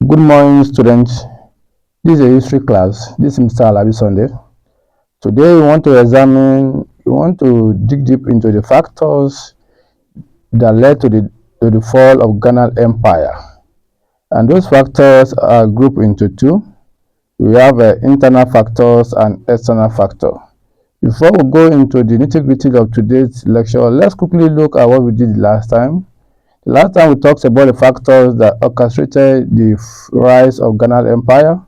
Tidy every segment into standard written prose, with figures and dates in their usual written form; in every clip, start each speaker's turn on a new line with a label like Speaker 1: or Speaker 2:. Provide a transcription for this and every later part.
Speaker 1: Good morning, students. This is a history class. This is Mr. Alabi Sunday. Today, we want to dig deep into the factors that led to the fall of Ghana Empire. And those factors are grouped into two. We have internal factors and external factors. Before we go into the nitty-gritty of today's lecture, let's quickly look at what we did last time. Last time we talked about the factors that orchestrated the rise of Ghana Empire.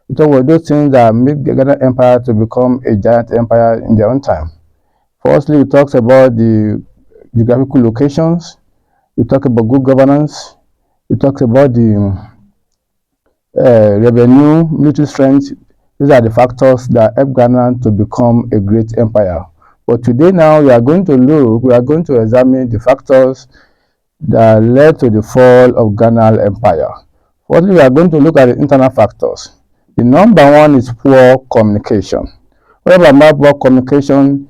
Speaker 1: We talked about those things that make the Ghana Empire to become a giant empire in their own time. Firstly, we talked about the geographical locations. We talked about good governance. We talked about the revenue, military strength. These are the factors that help Ghana to become a great empire. But today now we are going to examine the factors that led to the fall of Ghana Empire. Firstly, we are going to look at the internal factors. The number one is poor communication. Whenever about poor communication,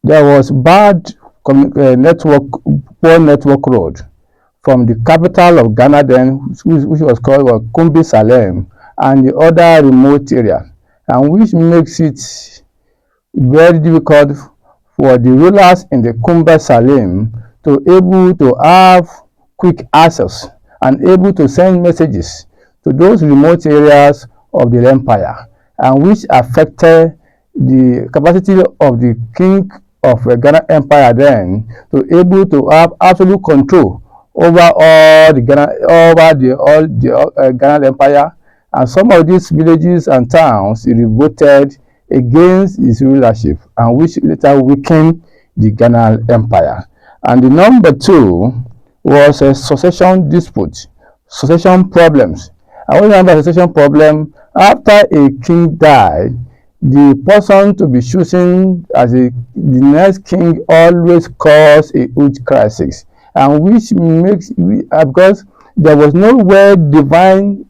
Speaker 1: there was poor network road from the capital of Ghana then, which was called Kumbi Salem, and the other remote area, and which makes it very difficult for the rulers in the Kumbi Salem to able to have quick access and able to send messages to those remote areas of the empire, and which affected the capacity of the king of Ghana Empire then to able to have absolute control over all the Ghana Empire, and some of these villages and towns revolted against his rulership, and which later weakened the Ghana Empire. And the number two was a succession dispute, succession problems. And when you have a succession problem, after a king died, the person to be chosen as the next king always cause a huge crisis, and which makes because there was no well-defined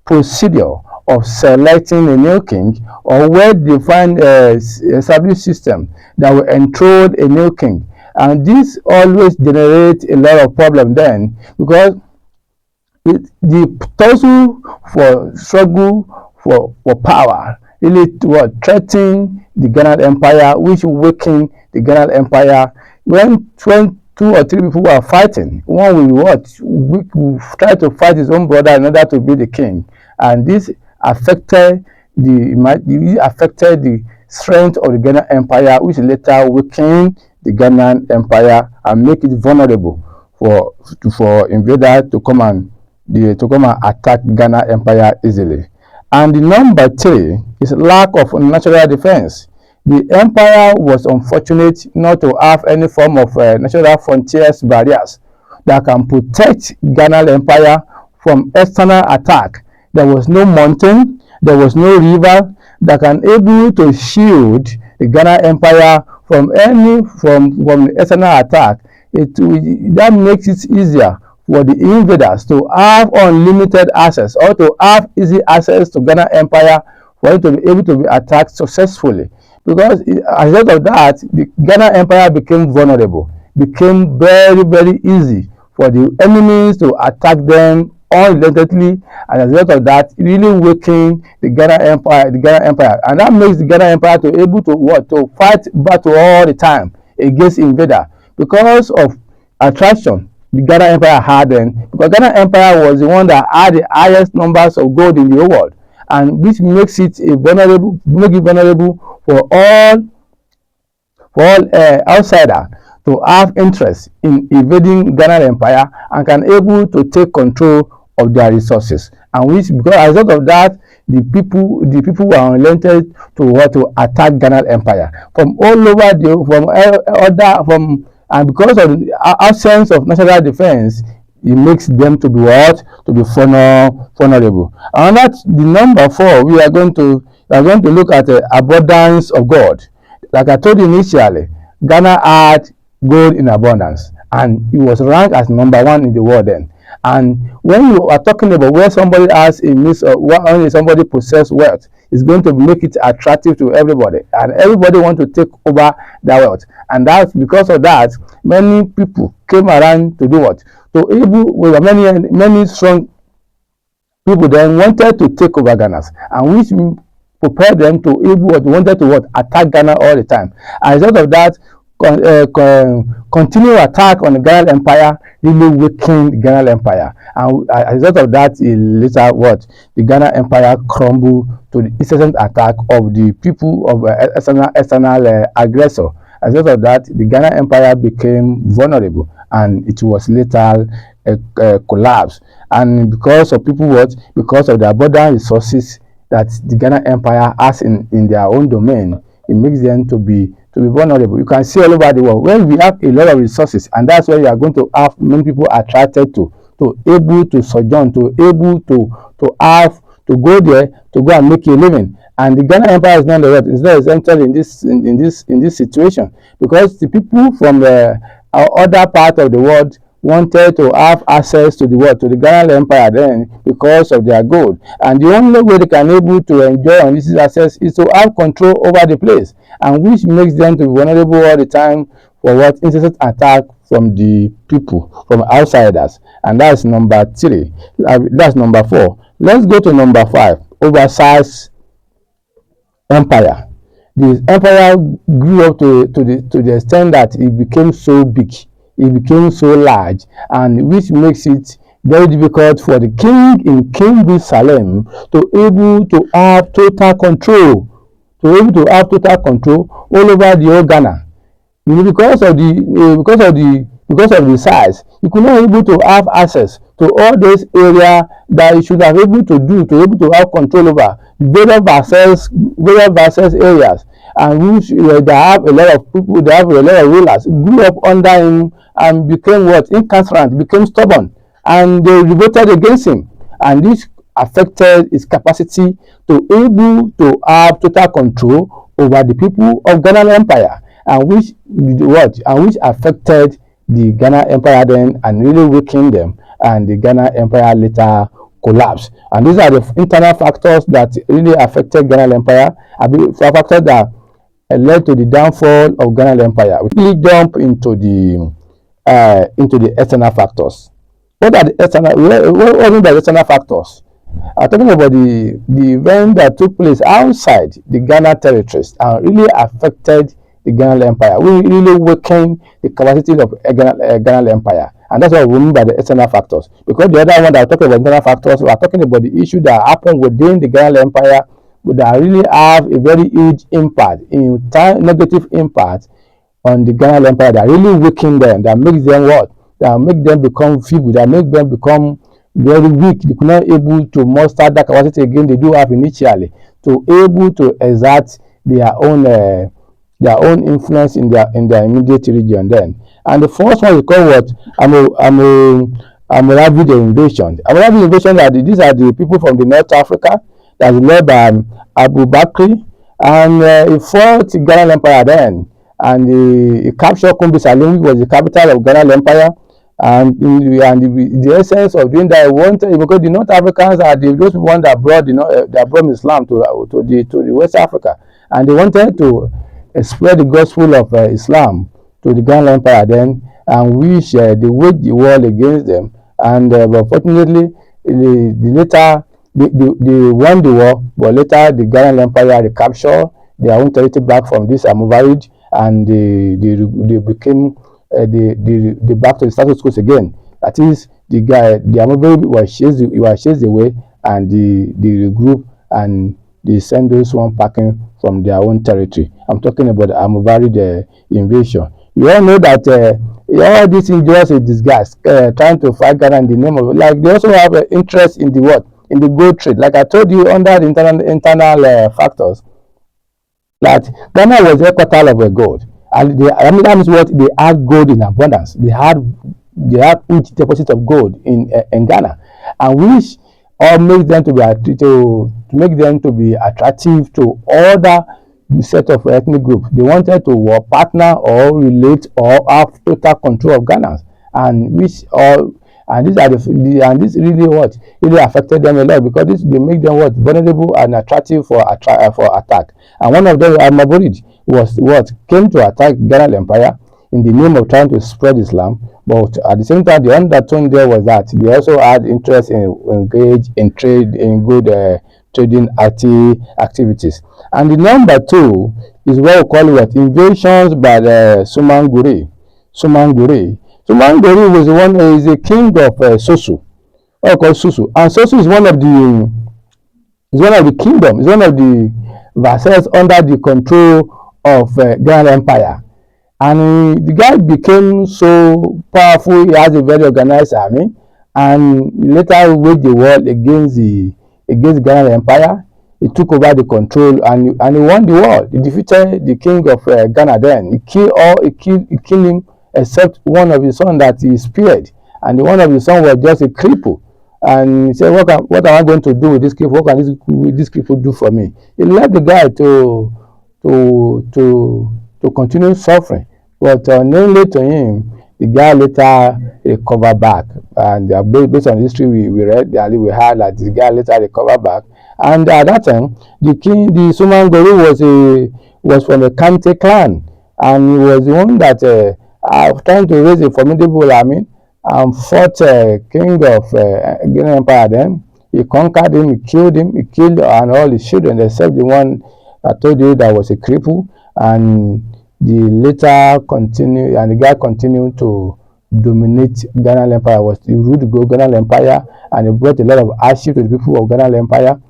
Speaker 1: procedure of selecting a new king, or well-defined established system that will enthrone a new king. And this always generates a lot of problem then, because the tussle for struggle for power really threatened the Ghana Empire, which weakened the Ghana Empire. When two or three people were fighting, one will try to fight his own brother in order to be the king, and this affected the strength of the Ghana Empire, which later weakened the Ghana Empire and make it vulnerable for invaders to come and attack Ghana Empire easily. And the number three is lack of natural defense. The empire was unfortunate not to have any form of natural frontiers barriers that can protect Ghana Empire from external attack. There was no mountain, there was no river that can able to shield the Ghana Empire from the external attack. That makes it easier for the invaders to have unlimited access, or to have easy access to Ghana Empire, for it to be able to be attacked successfully. Because as a result of that, the Ghana Empire became vulnerable, became very, very easy for the enemies to attack them unrelentingly, and as a result of that, it really weakened the Ghana Empire, and that makes the Ghana Empire to able to fight battle all the time against invader, because of attraction the Ghana Empire had then, because Ghana Empire was the one that had the highest numbers of gold in the whole world, and which makes it vulnerable for all outsiders to have interest in invading Ghana Empire and can able to take control of their resources, and which, because as a result of that, the people were unrelented to attack Ghana Empire from all over and because of the absence of national defense, it makes them to be vulnerable. And that's the number four. We are going to look at the abundance of gold. Like I told you initially, Ghana had gold in abundance, and it was ranked as number one in the world then. And when you are talking about where somebody has a miss or when somebody possess wealth, it's going to make it attractive to everybody, and everybody want to take over that wealth. And that's because of that, many people came around to do what? To able with many strong people then wanted to take over Ghana, and which prepared them to able wanted to what? Attack Ghana all the time. As a result of that, continual attack on the Ghana Empire really weakened Ghana Empire, and as a result of that, it later what? The Ghana Empire crumbled to the incessant attack of the people of external aggressor. As a result of that, the Ghana Empire became vulnerable, and it was later collapsed. And because of people what? Because of the abundant resources that the Ghana Empire has in their own domain, it makes them to be vulnerable. You can see all over the world when we have a lot of resources, and that's where you are going to have many people attracted to able to sojourn, to able to have to go there to go and make a living. And the Ghana Empire is not the right. It's not exempted in this situation, because the people from the other part of the world wanted to have access to the world, to the Ghana Empire then, because of their gold. And the only way they can able to enjoy on this access is to have control over the place, and which makes them to be vulnerable all the time for what? Incessant attack from the people, from outsiders. And that's number 3. That's number 4. Let's go to number 5. Oversized empire. The empire grew up to the extent that it became so big, it became so large, and which makes it very difficult for the king in King Salem to able to have total control, all over the whole Ghana. You know, because of the size, you could not able to have access to all those areas that you should have able to able to have control over various vast areas, and which they have a lot of people, they have a lot of rulers grew up under him and became what? Inconstant, became stubborn, and they revolted against him, and this affected his capacity to able to have total control over the people of Ghana Empire, and which affected the Ghana Empire then and really weakened them, and the Ghana Empire later collapsed. And these are the internal factors that really affected Ghana Empire, factors that led to the downfall of Ghana Empire. We really jump into the external factors. What are the external? What are the external factors? I'm talking about the event that took place outside the Ghana territories and really affected the Ghana Empire. We really weakened the capacity of Ghana Empire, and that's what we mean by the external factors. Because the other one that we're talking about internal factors, we are talking about the issue that happened within the Ghana Empire that really have a very huge impact, negative impact on the Ghana Empire, that really weaken them, that makes them what? That make them become feeble, that make them become very weak. They could not able to muster that capacity again they do have initially to able to exert their own influence in their immediate region then. And the first one is called what? Almoravid invasion. Almoravid invasion, these are the people from the North Africa that is led by Abu Bakr, and he fought Ghana Empire then, and he captured Conquest, which was the capital of Ghana Empire. And the essence of doing that, because the North Africans are those ones that brought Islam to West Africa, and they wanted to spread the gospel of Islam to the Ghana Empire then, and which they waged the war against them, and but unfortunately they won the war, but later the Ghana Empire recaptured their own territory back from this Almoravid, and they became they back to the status quo again. That is, the Almoravid was chased away, and they regroup and they send those one packing from their own territory. I'm talking about the Almoravid invasion. You all know that all these injuries is disguise, trying to fight Ghana in the name of, like, they also have interest in the what? In the gold trade. Like I told you, under the internal factors, that Ghana was the capital of gold, and that means what? They had gold in abundance. They had huge deposit of gold in Ghana, and which all makes them to be attractive to other set of ethnic groups. They wanted to partner or relate or have total control of Ghana, and which all And these are and this really really affected them a lot, because this they make them vulnerable and attractive for attack. And one of them, Almoravid, was came to attack Ghana Empire in the name of trying to spread Islam. But at the same time, the undertone there was that they also had interest in engage in trade, in good trading activities. And the number two is what we call invasions by the Sumanguru. Sumanguru was is a king of Sosu, what we call Susu, and Sosu is one of the kingdom, is one of the vassals under the control of Ghana Empire. And the guy became so powerful. He has a very organized army, and later waged the war against Ghana Empire. He took over the control, and he won the war. He defeated the king of Ghana. Then he killed him, except one of his sons that he spared, and one of his sons was just a cripple. And he said, what am I going to do with this cripple? What can this cripple do for me? He left the guy to continue suffering. But unknowingly to him, the guy later recovered back. And based on the history we read, we heard that the guy later recovered back. And at that time, the Sumanguru was from the Kante clan, and he was the one that trying to raise a formidable army and fought king of Ghana Empire. Then he conquered him, he killed and all his children except the one I told you that was a cripple. And the guy continued to dominate Ghana Empire. He ruled the Ghana Empire, and he brought a lot of hardship to the people of Ghana Empire.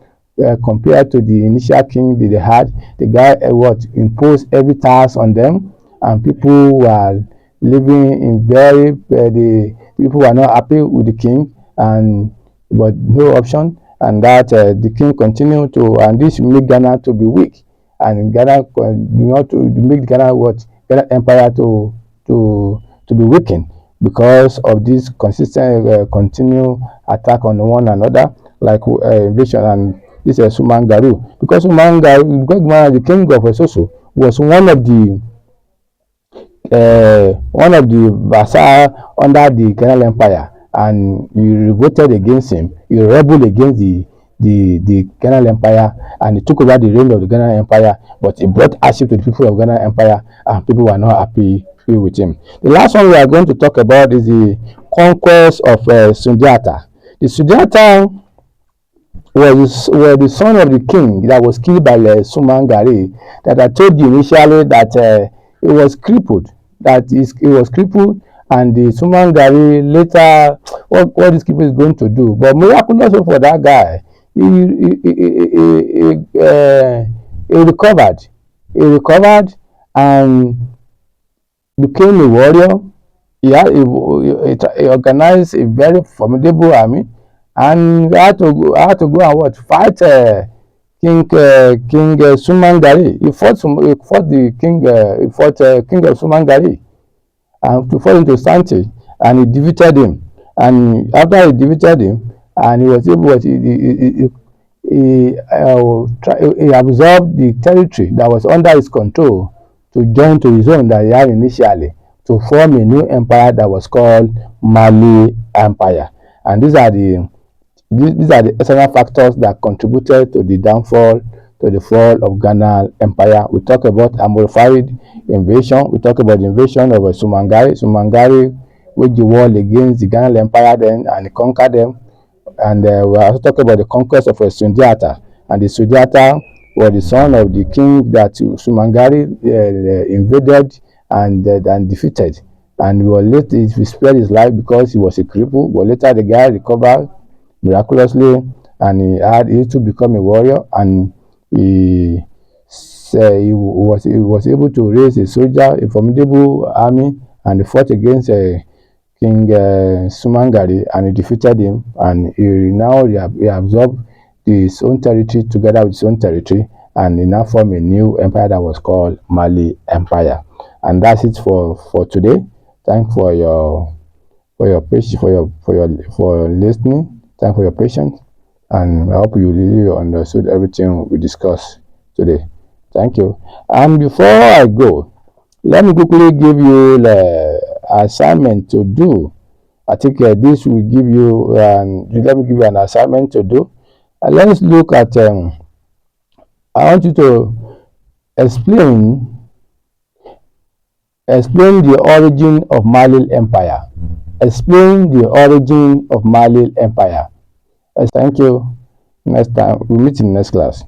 Speaker 1: Compared to the initial king that they had, the guy imposed every tax on them, and people were living in the people were not happy with the king, and but no option, and that the king continued to, and this made Ghana to be weak, and Ghana to make Ghana Empire to be weakened because of this consistent continued attack on one another, like invasion. And this is Sumanguru, because Sumanguru, the king of Soso, was one of the vassal under the Ghana Empire, and he revolted against him. He rebelled against the Ghana Empire, and he took over the reign of the Ghana Empire. But he brought hardship to the people of Ghana Empire, and people were not happy with him. The last one we are going to talk about is the conquest of Sundiata. The Sundiata were the son of the king that was killed by Sumanguru, that I told you initially that he was crippled. And the Sumanguru later, what this cripple is going to do? But miraculously for that guy, he recovered. He recovered and became a warrior. He organized a very formidable army, and I had to go and fight King Sumanguru. He fought the king. He fought King of Sumanguru, and to fall into Santi, and he defeated him. And after he defeated him, and he was able he absorbed the territory that was under his control to join to his own that he had initially, to form a new empire that was called Mali Empire. And these are the external factors that contributed to the downfall, to the fall of Ghana Empire. We talk about Almoravid invasion. We talk about the invasion of Sumanguru. Sumanguru waged the war against the Ghana Empire then, and he conquered them. And we also talk about the conquest of Sundiata. And the Sundiata was the son of the king that Sumanguru invaded and defeated. And he spared his life because he was a cripple. But later the guy recovered miraculously, and he to become a warrior, and he was able to raise a soldier, a formidable army, and he fought against King Sumanguru, and he defeated him, and he absorbed his own territory together with his own territory, and he now formed a new empire that was called Mali Empire. And that's it for today. Thanks for your patience, for listening. Thanks for your patience, and I hope you really understood everything we discussed today. Thank you. And before I go, let me quickly give you the assignment to do I think this will give you, let me give you an assignment to do. Let's look at, I want you to explain the origin of Mali Empire. Explain the origin of Mali Empire. Thank you. Next time, we'll meet in the next class.